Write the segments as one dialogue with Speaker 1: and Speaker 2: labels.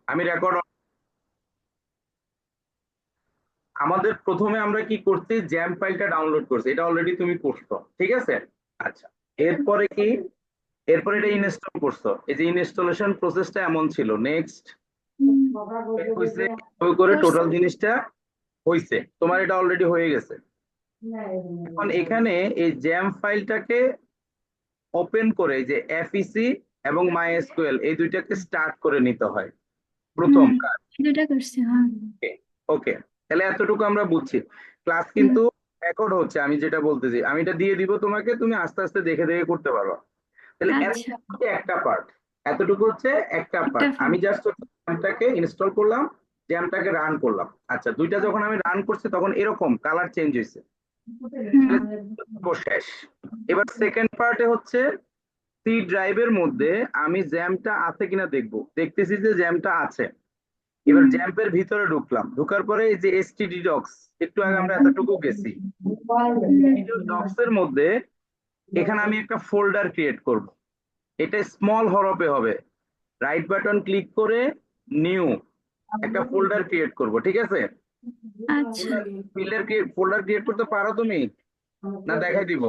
Speaker 1: আমি রেকর্ড আমাদের প্রথমে আমরা কি করছি, জ্যাম ফাইলটা ডাউনলোড করছি, এটা অলরেডি তুমি করছো, ঠিক আছে। আচ্ছা, এরপরে কি, এরপরে এটা ইনস্টল করছো, এই যে ইনস্টলেশন প্রসেসটা এমন ছিল। নেক্সট হয়েছে ওই করে
Speaker 2: করছি।
Speaker 1: টোটাল জিনিসটা হয়েছে, তোমার এটা অলরেডি হয়ে গেছে। এখন এখানে এই জ্যাম ফাইলটাকে ওপেন করে যে এফইসি এবং মাইএসকিউএল এই দুইটাকে স্টার্ট করে নিতে হয় প্রথম
Speaker 2: হুম,
Speaker 1: কাজ।
Speaker 2: দুটা করছি, হ্যাঁ।
Speaker 1: ওকে, তাহলে এতটুকু আমরা বুঝছি। ক্লাস
Speaker 2: হুম,
Speaker 1: কিন্তু রেকর্ড হচ্ছে, আমি যেটা বলতেছি আমি এটা দিয়ে দিব তোমাকে, তুমি আস্তে আস্তে দেখে দেখে করতে পারবা। তাহলে
Speaker 2: আচ্ছা,
Speaker 1: এতটুকু হচ্ছে একটা পার্ট, এতটুকু হচ্ছে একটা
Speaker 2: একটা
Speaker 1: পার্ট।
Speaker 2: ফোন।
Speaker 1: আমি জাস্ট জ্যামটাকে ইনস্টল করলাম, জ্যামটাকে রান করলাম। আচ্ছা, দুইটা যখন আমি রান করছি তখন এরকম কালার চেঞ্জ হয়েছে, তাহলে শেষ। এবার সেকেন্ড পার্টে হচ্ছে সি ড্রাইভের মধ্যে আমি জ্যামটা আছে কিনা দেখবো, দেখতেছি যে জ্যামটা আছে। এবার
Speaker 2: হুম,
Speaker 1: জ্যাম্পের ভিতরে ঢুকলাম, ঢুকার পরে এই যে এসটিডি ডক্স, একটু আগে আমরা এতটুকু গেছি, ডক্স এর মধ্যে এখানে আমি একটা ফোল্ডার ক্রিয়েট করব। এটা স্মল হরফে হবে, রাইট বাটন ক্লিক করে নিউ একটা ফোল্ডার ক্রিয়েট করব, ঠিক আছে।
Speaker 2: আচ্ছা,
Speaker 1: ফোল্ডার ক্রিয়েট করতে পারো তুমি, না দেখাই দিব?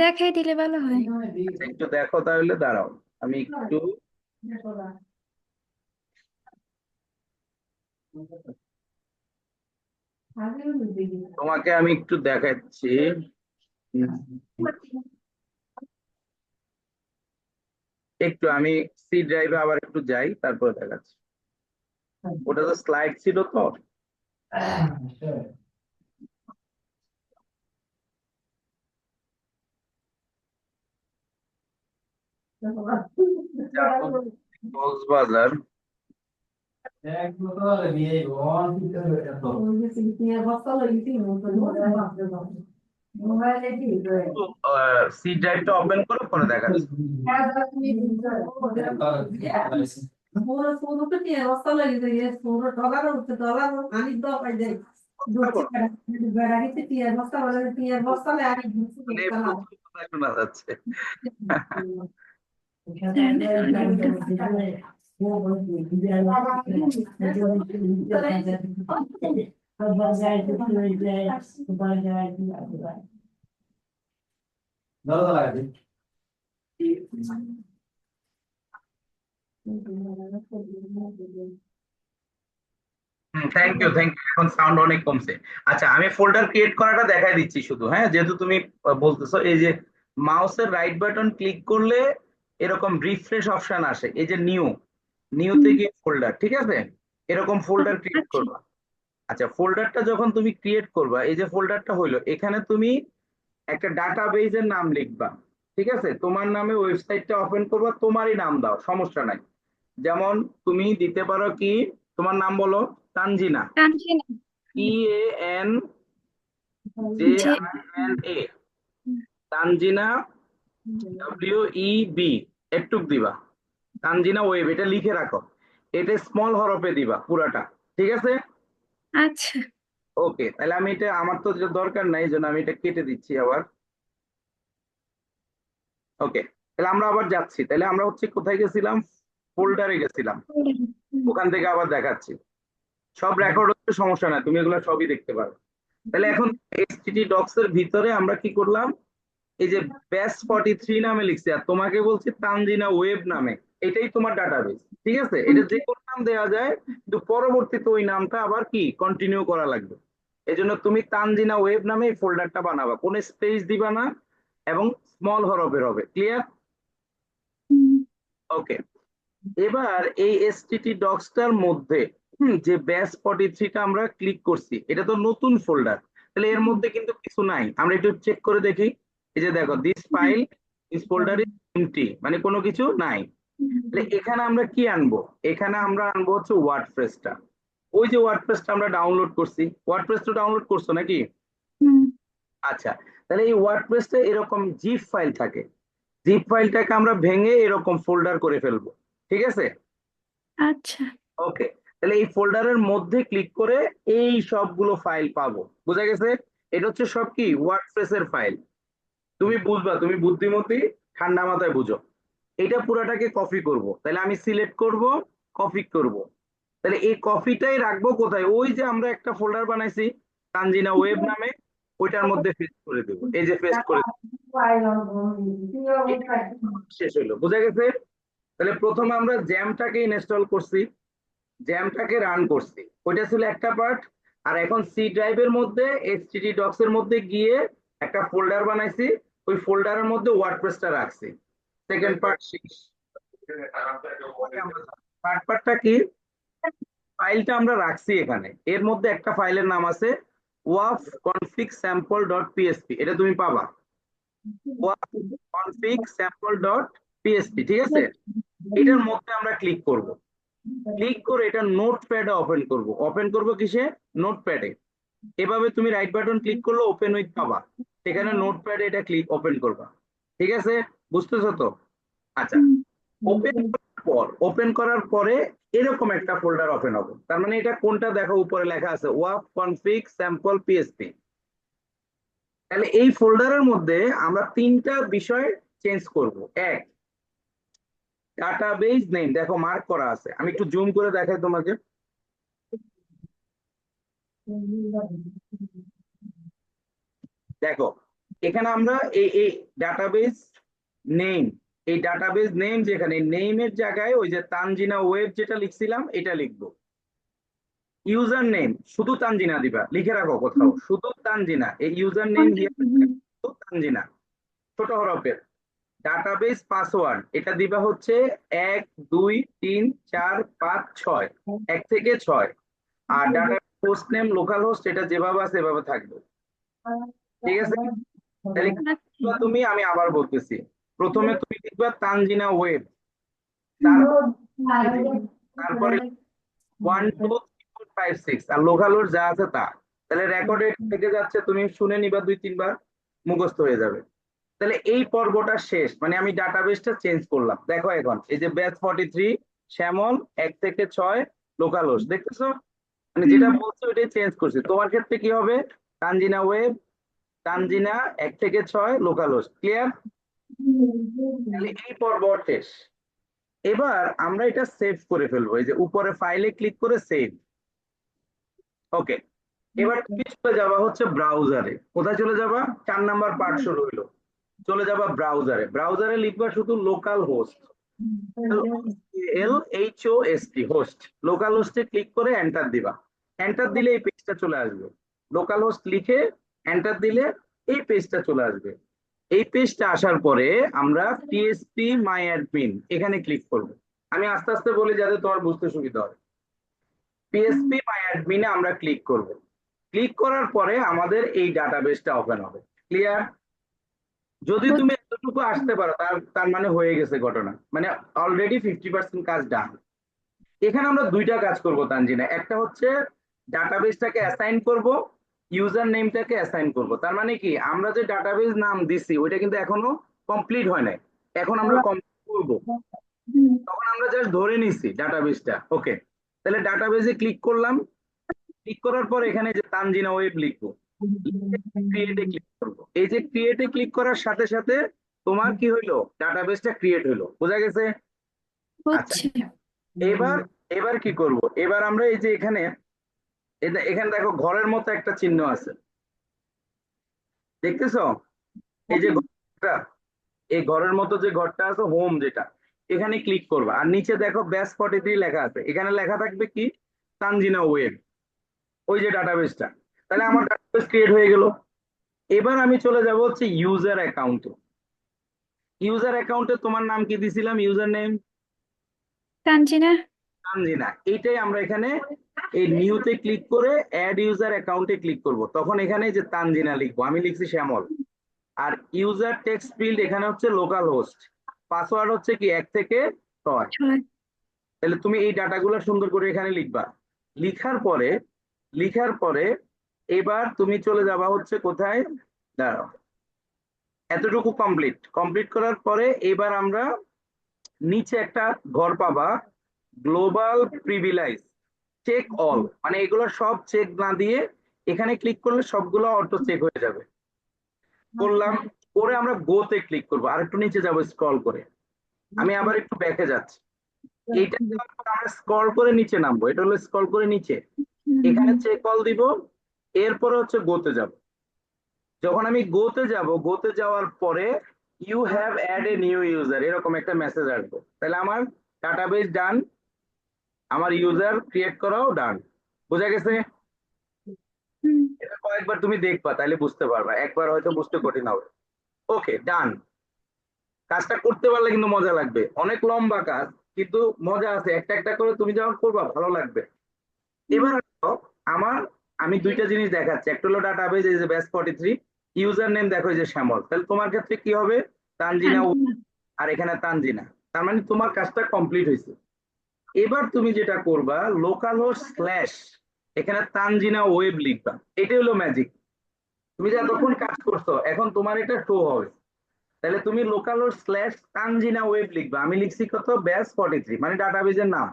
Speaker 2: দেখাই দিলে ভালো হয়।
Speaker 1: আচ্ছা, একটু দেখো তাহলে, দাঁড়াও আমি একটু, তোমাকে আমি একটু দেখাচ্ছি। হুম, একটু আমি সি ড্রাইভে আবার একটু যাই, তারপরে দেখাচ্ছি। ওটা তো স্লাইড ছিল তো। কক্সবাজার, সি ড্রাইভটা ওপেন করে পরে দেখাচ্ছি। মানে প্রচুর কথা শোনা যাচ্ছে। থ্যাংক ইউ, থ্যাংক ইউ, এখন সাউন্ড অনেক কমছে। আচ্ছা, আমি ফোল্ডার ক্রিয়েট করাটা দেখাই দিচ্ছি শুধু, হ্যাঁ, যেহেতু তুমি বলতেছো। এই যে মাউসের রাইট বাটন ক্লিক করলে এরকম রিফ্রেশ অপশন আসে, এই যে নিউ, নিউতে
Speaker 2: হুম,
Speaker 1: গিয়ে ফোল্ডার, ঠিক আছে, এরকম ফোল্ডার ক্রিয়েট
Speaker 2: আচ্ছা,
Speaker 1: করবা। আচ্ছা, ফোল্ডারটা যখন তুমি ক্রিয়েট করবা, এই যে ফোল্ডারটা হইলো, এখানে তুমি একটা ডাটাবেজের নাম লিখবা, ঠিক আছে। তোমার নামে ওয়েবসাইটটা ওপেন করবা, তোমারই নাম দাও, সমস্যা নাই। যেমন তুমি দিতে পারো কি, তোমার নাম বলো তানজিনা,
Speaker 2: টানছি না।
Speaker 1: TAN
Speaker 2: যে
Speaker 1: JINA, তানজিনা WEB, একটুক দিবা, তানজিনা ওয়েব, এটা লিখে রাখো। এটা স্মল হরফে দিবা পুরাটা, ঠিক আছে।
Speaker 2: আচ্ছা,
Speaker 1: ওকে, তাহলে আমি এটা, আমার তো যেটা দরকার নাই, এই জন্য আমি এটা কেটে দিচ্ছি আবার। ওকে, তাহলে আমরা আবার যাচ্ছি, তাহলে আমরা হচ্ছে কোথায় গেছিলাম, ফোল্ডারে গেছিলাম,
Speaker 2: হুম,
Speaker 1: ওখান থেকে আবার দেখাচ্ছি। সব রেকর্ড হচ্ছে, সমস্যা নাই, তুমি এগুলো সবই দেখতে পারো। তাহলে এখন এইচটিটি ডক্স এর ভিতরে আমরা কি করলাম, এই যে ব্যাস 43 নামে লিখছি, আর তোমাকে বলছি তানজিনা ওয়েব নামে, এটাই তোমার ডাটাবেস, ঠিক আছে।
Speaker 2: হুম,
Speaker 1: এটা যে কোনো নাম দেওয়া যায়, কিন্তু পরবর্তীতে ওই নামটা আবার কি কন্টিনিউ করা লাগবে। এই জন্য তুমি তানজিনা ওয়েব নামে এই ফোল্ডারটা বানাবা, কোনো স্পেস দিবা না, এবং স্মল হরফের হবে, ক্লিয়ার?
Speaker 2: হুম,
Speaker 1: ওকে, এবার এই এসটিটি ডক্সটার মধ্যে যে ব্যাস 43টা আমরা ক্লিক করছি, এটা তো নতুন ফোল্ডার, তাহলে এর মধ্যে কিন্তু কিছু নাই। আমরা একটু চেক করে দেখি, এই যে দেখো, this
Speaker 2: hmm,
Speaker 1: file, this folder is empty, মানে কোনো কিছু নাই। তাহলে
Speaker 2: হুম,
Speaker 1: এখানে আমরা কি আনবো, এখানে আমরা আনবো হচ্ছে ওয়ার্ডপ্রেসটা। ওই যে ওয়ার্ডপ্রেসটা আমরা ডাউনলোড করছি, ওয়ার্ডপ্রেসটা ডাউনলোড করছো নাকি?
Speaker 2: হুম,
Speaker 1: আচ্ছা, তাহলে এই ওয়ার্ডপ্রেসটা এরকম জিপ ফাইল থাকে, জিপ ফাইলটাকে আমরা ভেঙে এরকম ফোল্ডার করে ফেলবো, ঠিক আছে।
Speaker 2: আচ্ছা,
Speaker 1: ওকে, তাহলে এই ফোল্ডারের মধ্যে ক্লিক করে এই সবগুলো ফাইল পাবো, বুঝা গেছে। এটা হচ্ছে সব কি ওয়ার্ডপ্রেসের ফাইল, তুমি বুঝবা, তুমি বুদ্ধিমতী, ঠান্ডা মাথায় বুঝো। এটা পুরাটাকে কপি করব, তাহলে আমি সিলেক্ট করব, কপি করব। তাহলে এই কপিটাই রাখবো কোথায়? ওই যে আমরা একটা ফোল্ডার বানাইছি তানজিনা ওয়েব নামে, ওইটার মধ্যে পেস্ট করে দেবো। এই যে পেস্ট করে এটা শেষ হইলো, বুঝা গেছে? তাহলে প্রথমে আমরা জ্যামটাকে ইনস্টল করছি, জ্যামটাকে রান করছি, ওইটা ছিল একটা পার্ট। আর এখন সি ড্রাইভের মধ্যে এইচটিটি ডক্স এর মধ্যে গিয়ে একটা ফোল্ডার বানাইছি, ওই ফোল্ডারের মধ্যে ওয়ার্ডপ্রেসটা রাখছি। সেকেন্ড পার্ট শেষ। থার্ড পার্টটা কি? ফাইলটা আমরা রাখছি এখানে, এর মধ্যে একটা ফাইলের নাম আছে ওয়াফ কনফিগ স্যাম্পল ডট পিএসপি, এটা তুমি পাবা, ওয়াফ কনফিগ স্যাম্পল ডট পিএসপি, ঠিক আছে? এটার মধ্যে আমরা ক্লিক করব, ক্লিক করে এটা নোটপ্যাডে ওপেন করব। ওপেন করব কিসে? নোটপ্যাডে। এভাবে তুমি রাইট বাটন ক্লিক করলে ওপেন উইথ পাবা, সেখানে নোটপ্যাডে এটা ক্লিক ওপেন করবা, ঠিক আছে? বুঝতেছো তো? আচ্ছা, ওপেন করার পরে এরকম একটা ফোল্ডার ওপেন হবে। তার মানে এটা কোনটা দেখো, উপরে লেখা আছে ওয়াফ কনফিগ স্যাম্পল পিএসপি। তাহলে এই ফোল্ডারের মধ্যে আমরা তিনটা বিষয় চেঞ্জ করব। এক, ডাটাবেজ নেম, দেখো মার্ক করা আছে, আমি একটু জুম করে দেখাই তোমাকে। দেখো এখানে আমরা এই ডাটাবেজ নেম, এই ডাটাবেজ নেম যেখানে নেমের জায়গায় ওই যে তানজিনা ওয়েব যেটা লিখছিলাম এটা লিখবো। ইউজার নেম শুধু তানজিনা দিবা, লিখে রাখো কোথাও, শুধু তানজিনা। এই ইউজার নেম শুধু তানজিনা, ছোট হরফের। ডাটাবেস পাসওয়ার্ড এটা দিবা হচ্ছে 1 2 3 4 5 6, 1 থেকে 6। আর data host name local host এটা যেভাবে আছে এভাবে থাকবে, ঠিক আছে? তাহলে কি লিখবা তুমি? আমি আবার বলতেছি, প্রথমে তুমি লিখবা তানজিনা ওয়েব, তারপরে 1 2 3 4 5 6 আর লোকাল হোস্ট যা আছে তা। তাহলে রেকর্ডেড থেকে যাচ্ছে, তুমি শুনে নিবা 2 3 বার, মুখস্থ হয়ে যাবে। তাহলে এই পর্বটা শেষ, মানে আমি ডাটাবেসটা চেঞ্জ করলাম। দেখো এখন এই যে ব্যাচ 43 শ্যামল 1 থেকে 6 লোকাল হোস্ট, দেখতেছো? মানে যেটা বলছো ওইটাই চেঞ্জ করছি। তোমার ক্ষেত্রে কি হবে? তানজিনা ওয়েব, তানজিনা 1 থেকে 6 লোকাল হোস্ট, ক্লিয়ার? তাহলে এই পর্ব শেষ। এবার আমরা এটা সেভ করে ফেলবো, এই যে উপরে ফাইলে ক্লিক করে সেভ। ওকে, এবার তুমি চলে যাবা হচ্ছে ব্রাউজারে। কোথায় চলে যাবা? 4 নাম্বার পার্ট শুরু হইলো। চলে যাবা ব্রাউজারে, ব্রাউজারে লিখবা শুধু local host, LHOST host. Local হোস্টে ক্লিক করে এন্টার দিবা, এন্টার দিলে এই পেজটা চলে আসবে। লোকাল হোস্ট লিখে এন্টার দিলে এই পেজটা চলে আসবে। এই পেজটা আসার পরে আমরা পিএসপি মাই অ্যাডমিন এখানে ক্লিক করব। আমি আস্তে আস্তে বলি যাতে তোমার বুঝতে সুবিধা হয়। পিএসপি মাই অ্যাডমিনে আমরা ক্লিক করব। ক্লিক করার পরে আমাদের এই ডাটাবেসটা ওপেন হবে, ক্লিয়ার? যদি তুমি এতটুকু আসতে পারো তার তার মানে হয়ে গেছে ঘটনা, মানে অলরেডি 50% কাজ ডান। এখানে আমরা দুইটা কাজ করব তানজিনা, একটা হচ্ছে ডাটাবেসটাকে অ্যাসাইন করব, ইউজার নেমটাকে অ্যাসাইন করব। তার মানে কি, আমরা যে ডাটাবেস নাম দিছি ওইটা কিন্তু এখনো কমপ্লিট হয় নাই, এখন আমরা কমপ্লিট করব। তখন আমরা জাস্ট ধরে নিছি ডাটাবেসটা, ওকে? তাহলে ডাটাবেসে ক্লিক করলাম, ক্লিক করার পর এখানে যে তানজিনা ওয়েব লিখবো, ক্রিয়েটে ক্লিক করবো। এই যে ক্রিয়েটে ক্লিক করার সাথে সাথে তোমার কি হইলো? ডাটাবেসটা ক্রিয়েট হইলো, বোঝা গেছে? আচ্ছা,
Speaker 2: হচ্ছে।
Speaker 1: এবার এবার কি করব? এবার আমরা এই যে এখানে এখানে দেখো ঘরের মতো একটা চিহ্ন আছে, দেখতেছো? এই যে ঘরটা, এই ঘরের মতো যে ঘরটা আছে হোম যেটা, এখানে ক্লিক করবা। আর নিচে দেখো ব্যাস 43 লেখা আছে, এখানে লেখা থাকবে কি? তানজিনা ওয়েব, ওই যে ডাটাবেসটা। তাহলে আমার ডাটাবেস ক্রিয়েট হয়ে গেল। এবার আমি চলে যাব হচ্ছে ইউজার অ্যাকাউন্টে। ইউজার অ্যাকাউন্টে তোমার নাম কি দিছিলাম? User name
Speaker 2: Tanzina.
Speaker 1: তানজিনা, এইটাই আমরা এখানে এই নিউতে ক্লিক করে অ্যাড ইউজার অ্যাকাউন্টে ক্লিক করব। তখন এখানে যে তানজিনা লিখবো, আমি লিখছি শ্যামল। আর ইউজার টেক্সট ফিল্ড এখানে হচ্ছে লোকাল হোস্ট, পাসওয়ার্ড হচ্ছে কি 1 থেকে 6।
Speaker 2: 6।
Speaker 1: তাহলে তুমি এই ডাটাগুলো সুন্দর করে এখানে লিখবা। লিখার পরে লিখার পরে এবার তুমি চলে যাবা হচ্ছে কোথায়, দাঁড়াও, এতটুকু কমপ্লিট কমপ্লিট করার পরে এবার আমরা নিচে একটা ঘর পাবা, গ্লোবাল প্রিভিলাইজ চেক অল, মানে এগুলো সব চেক না দিয়ে এখানে ক্লিক করলে সবগুলো অটো চেক হয়ে যাবে। করলাম, করে আমরা গোতে ক্লিক করবো, আর একটু নিচে যাবো স্ক্রল করে। আমি আবার একটু ব্যাকে যাচ্ছি, এইটা দেওয়ার পর আমরা স্ক্রল করে নিচে নামবো, এটা হলো স্ক্রল করে নিচে, এখানে চেক অল দিব, এরপরে হচ্ছে গোতে যাব। যখন আমি গোতে যাব, গোতে যাওয়ার পরে you have add a new user এরকম একটা মেসেজ আসবে, তাহলে আমার ডাটাবেস ডান, আমার ইউজার ক্রিয়েট করাও ডান। বোঝা গেছে? এটা কয়েকবার তুমি দেখবা তাহলে বুঝতে পারবা, একবার হয়তো বুঝতে কঠিন হবে। ওকে, ডান। কাজটা করতে পারলে কিন্তু মজা লাগবে, অনেক লম্বা কাজ কিন্তু মজা আছে, একটা একটা করে তুমি যখন করবা ভালো লাগবে। এবার আসো, আমার আমি দুইটা জিনিস দেখাচ্ছি, একটা হলো ডাটাবেজ এই যে ব্যাস 43, ইউজার নেম দেখো এই যে শ্যামল, তাহলে তোমার ক্ষেত্রে কি হবে, তানজিনা, আর এখানে তানজিনা, তার মানে তোমার কাজটা কমপ্লিট হয়েছে। এবার তুমি যেটা করবা, লোকাল হোস্ট স্ল্যাশ এখানে তানজিনা ওয়েব লিখবা, এটাই হলো ম্যাজিক। তুমি যে এতক্ষণ কাজ করছো এখন তোমার এটা শো হবে, তাহলে তুমি local host slash Tanzina web লিখবা, আমি লিখছি কত, ব্যাস 43 মানে ডাটাবেজের নাম,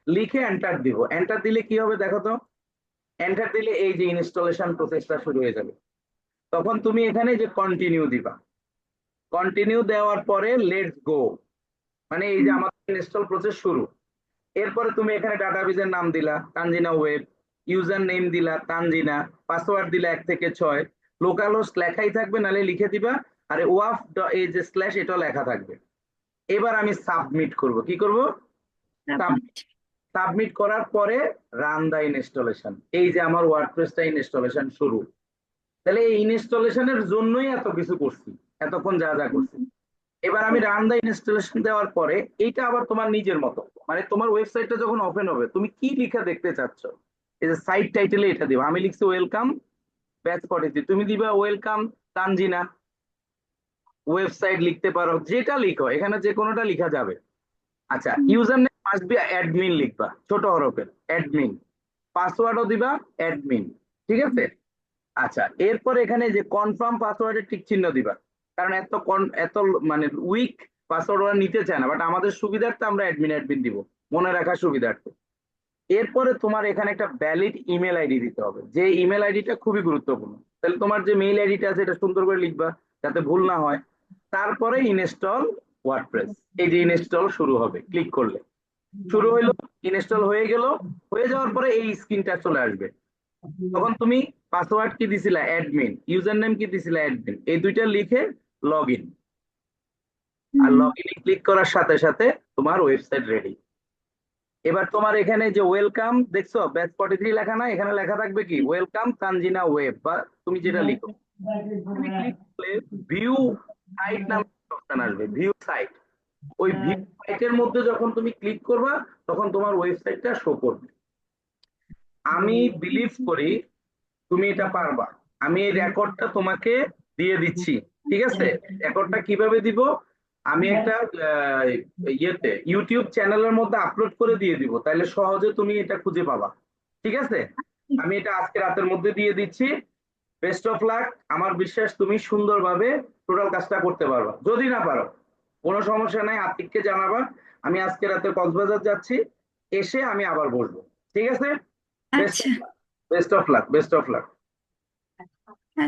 Speaker 1: লিখে এন্টার দিব। এন্টার দিলে কি হবে দেখো তো, এন্টার দিলে এই যে ইনস্টলেশন প্রসেসটা শুরু হয়ে যাবে। তখন তুমি এখানে যে কন্টিনিউ দিবা, কন্টিনিউ দেওয়ার পরে লেটস গো, মানে এই যে আমাদের ইনস্টল প্রসেস শুরু। এরপরে তুমি এখানে ডাটাবেজের নাম দিলা তানজিনা ওয়েব, ইউজার নেম দিলা তানজিনা, পাসওয়ার্ড দিলা 1 থেকে 6, লোকাল হোস্ট লেখাই থাকবে নালে লিখে দিবা, আর ওয়াফ এই যে স্ল্যাশ এটা লেখা থাকবে। এবার আমি সাবমিট করব, কি করব, সাবমিট করার পরে রান দা ইনস্টলেশন, এই যে আমার ওয়ার্ডপ্রেসটা ইনস্টলেশন শুরু। তাহলে এই ইনস্টলেশনের জন্যই এত কিছু করছি, এতক্ষণ যা যা করছি। এবার আমি রান দা ইনস্টলেশন দেওয়ার পরে এইটা আবার তোমার নিজের মতো, মানে তোমার ওয়েবসাইটটা যখন ওপেন হবে তুমি কি লিখা দেখতে চাচ্ছ, এই যে সাইট টাইটেলে এটা দিবা, আমি লিখছি ওয়েলকাম ব্যাচ 43, তুমি দিবা ওয়েলকাম তানজিনা ওয়েবসাইট, লিখতে পারো যেটা লিখো, এখানে যে কোনোটা লিখা যাবে। আচ্ছা, user name must be admin লিখবা ছোট হরফের অ্যাডমিন, পাসওয়ার্ডও দিবা অ্যাডমিন, ঠিক আছে? আচ্ছা, এরপর এখানে যে কনফার্ম পাসওয়ার্ডের টিক চিহ্ন দিবা, কারণ এত মানে উইক পাসওয়ার্ড ওরা নিতে চায় না, বাট আমাদের সুবিধার্থে আমরা অ্যাডমিন অ্যাডমিন দিব, মনে রাখার সুবিধার্থে। এরপরে তোমার এখানে একটা ভ্যালিড ইমেল আইডি দিতে হবে, যে ইমেল আইডিটা খুবই গুরুত্বপূর্ণ, তাহলে তোমার যে মেইল আইডিটা আছে এটা সুন্দর করে লিখবা যাতে ভুল না হয়। তারপরে ইনস্টল ওয়ার্ডপ্রেস, এই যে ইনস্টল শুরু হবে, ক্লিক করলে শুরু হইলো, ইনস্টল হয়ে গেল, হয়ে যাওয়ার পরে এই স্ক্রিনটা চলে আসবে। তখন তুমি পাসওয়ার্ড কি দিছিলা অ্যাডমিন, ইউজার নেম কি দিছিলা অ্যাডমিন, এই দুইটা লিখে লগ ইন, আর লগ ইনে ক্লিক করার সাথে সাথে তোমার ওয়েবসাইট রেডি। এবার তোমার এখানে যে ওয়েলকাম দেখছো ব্যাচ 43 লেখা না, এখানে লেখা থাকবে কি ওয়েলকাম তানজিনা ওয়েব, বা তুমি যেটা লিখো, তুমি ক্লিক করলে ভিউ সাইট নামে অপশন আসবে, ভিউ সাইট, ওই ভিউ সাইটের মধ্যে যখন তুমি ক্লিক করবা তখন তোমার ওয়েবসাইটটা শো করবে। আমি বিলিভ করি তুমি এটা পারবা, আমি এই রেকর্ডটা তোমাকে দিয়ে দিচ্ছি, ঠিক আছে? রেকর্ডটা কিভাবে দিব, আমি একটা ইয়েতে ইউটিউব চ্যানেলের মধ্যে আপলোড করে দিয়ে দিব, তাহলে সহজে তুমি এটা খুঁজে পাবা, ঠিক আছে? আমি এটা আজকে রাতের মধ্যে দিয়ে দিচ্ছি। বেস্ট অফ লাক, আমার বিশ্বাস তুমি সুন্দরভাবে টোটাল কাজটা করতে পারবা। যদি না পারো কোনো সমস্যা নাই, আতিককে জানাবা, আমি আজকে রাতে কক্সবাজার যাচ্ছি, এসে আমি আবার বসবো, ঠিক আছে? বেস্ট
Speaker 2: আচ্ছা।
Speaker 1: Best of luck, best of luck.